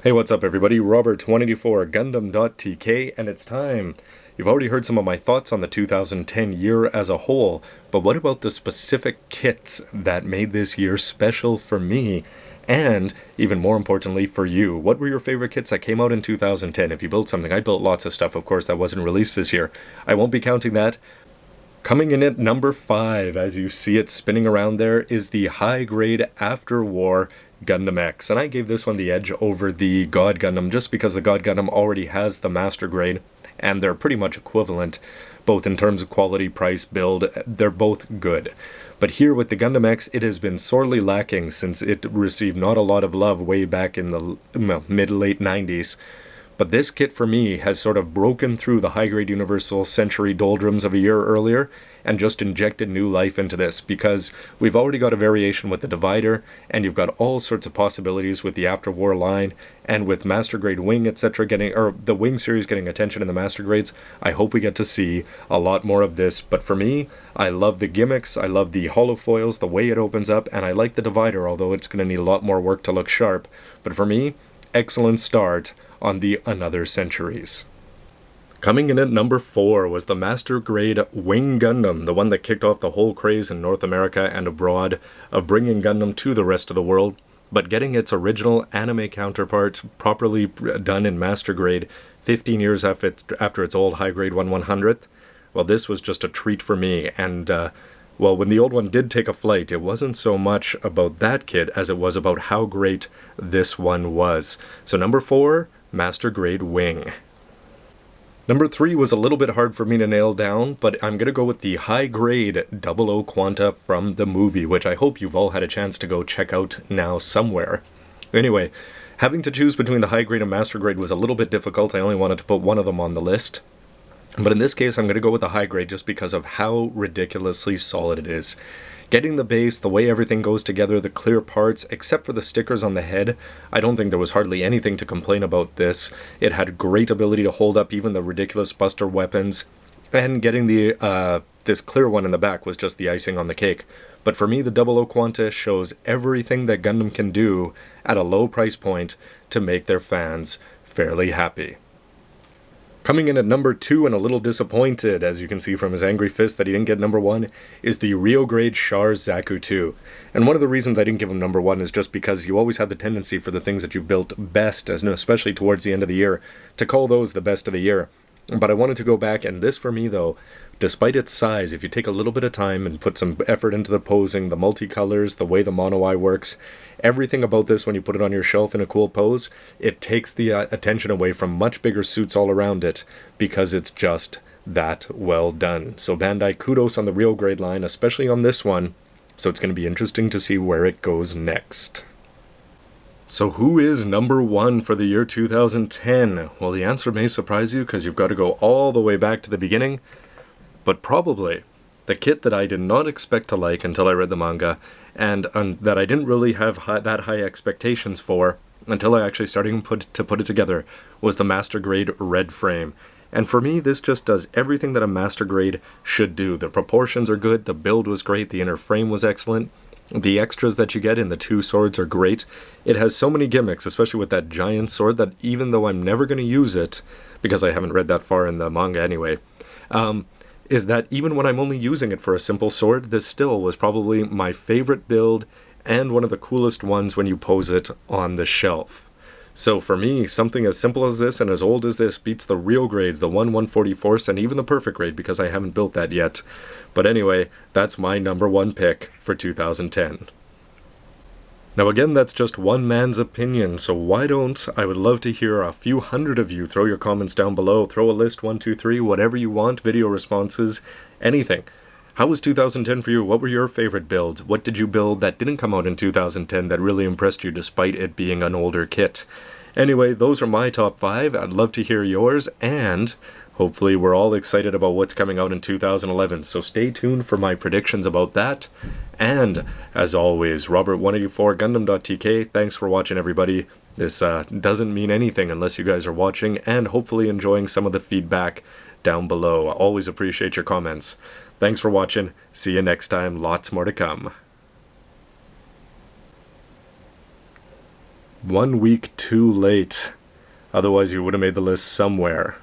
Hey, what's up everybody? Robert184 gundam.tk, and it's time. You've already heard some of my thoughts on the 2010 year as a whole, but what about the specific kits that made this year special for me? And, even more importantly, for you. What were your favorite kits that came out in 2010? If you built something, I built lots of stuff, of course, that wasn't released this year. I won't be counting that. Coming in at number 5, as you see it spinning around there, is the high-grade after-war Gundam X. And I gave this one the edge over the God Gundam just because the God Gundam already has the Master Grade, and they're pretty much equivalent, both in terms of quality, price, build. They're both good. But here with the Gundam X, it has been sorely lacking since it received not a lot of love way back in the mid-late 90s. But this kit for me has sort of broken through the high-grade Universal Century doldrums of a year earlier and just injected new life into this, because we've already got a variation with the Divider, and you've got all sorts of possibilities with the After-War line, and with Master Grade Wing, etc. the Wing series getting attention in the Master Grades. I hope we get to see a lot more of this, but for me, I love the gimmicks, I love the holofoils, the way it opens up, and I like the Divider, although it's going to need a lot more work to look sharp. But for me, excellent start on the Another Centuries. Coming in at number 4 was the Master Grade Wing Gundam, the one that kicked off the whole craze in North America and abroad of bringing Gundam to the rest of the world, but getting its original anime counterpart properly done in Master Grade 15 years after its old high grade 1/100th. Well, this was just a treat for me, and well, when the old one did take a flight, it wasn't so much about that kit as it was about how great this one was. So number 4, Master Grade Wing. Number 3 was a little bit hard for me to nail down, but I'm going to go with the high-grade 00 Quanta from the movie, which I hope you've all had a chance to go check out now somewhere. Anyway, having to choose between the high-grade and Master Grade was a little bit difficult. I only wanted to put one of them on the list. But in this case, I'm going to go with the high grade just because of how ridiculously solid it is. Getting the base, the way everything goes together, the clear parts, except for the stickers on the head, I don't think there was hardly anything to complain about this. It had great ability to hold up even the ridiculous buster weapons, and getting the this clear one in the back was just the icing on the cake. But for me, the 00 Quanta shows everything that Gundam can do at a low price point to make their fans fairly happy. Coming in at number 2 and a little disappointed, as you can see from his angry fist that he didn't get number 1, is the Real Grade Char Zaku 2. And one of the reasons I didn't give him number 1 is just because you always have the tendency for the things that you've built best, especially towards the end of the year, to call those the best of the year. But I wanted to go back, and this for me though, despite its size, if you take a little bit of time and put some effort into the posing, the multicolors, the way the mono eye works, everything about this when you put it on your shelf in a cool pose, it takes the attention away from much bigger suits all around it, because it's just that well done. So Bandai, kudos on the Real Grade line, especially on this one, so it's going to be interesting to see where it goes next. So who is number 1 for the year 2010? Well, the answer may surprise you because you've got to go all the way back to the beginning, but probably the kit that I did not expect to like until I read the manga, and that I didn't really have that high expectations for until I actually started to put it together, was the Master Grade Red Frame. And for me, this just does everything that a Master Grade should do. The proportions are good, the build was great, the inner frame was excellent, the extras that you get in the 2 swords are great. It has so many gimmicks, especially with that giant sword, that even though I'm never going to use it, because I haven't read that far in the manga anyway, is that even when I'm only using it for a simple sword, this still was probably my favorite build and one of the coolest ones when you pose it on the shelf. So for me, something as simple as this and as old as this beats the real grades, the 1/144th, and even the perfect grade, because I haven't built that yet. But anyway, that's my number 1 pick for 2010. Now again, that's just one man's opinion, so I would love to hear a few hundred of you throw your comments down below, throw a list 1, 2, 3, whatever you want, video responses, anything. How was 2010 for you? What were your favorite builds? What did you build that didn't come out in 2010 that really impressed you despite it being an older kit? Anyway, those are my top 5. I'd love to hear yours, and hopefully we're all excited about what's coming out in 2011, so stay tuned for my predictions about that. And, as always, Robert184 gundam.tk, thanks for watching everybody. This doesn't mean anything unless you guys are watching and hopefully enjoying some of the feedback down below. I always appreciate your comments. Thanks for watching. See you next time. Lots more to come. 1 week too late. Otherwise, you would have made the list somewhere.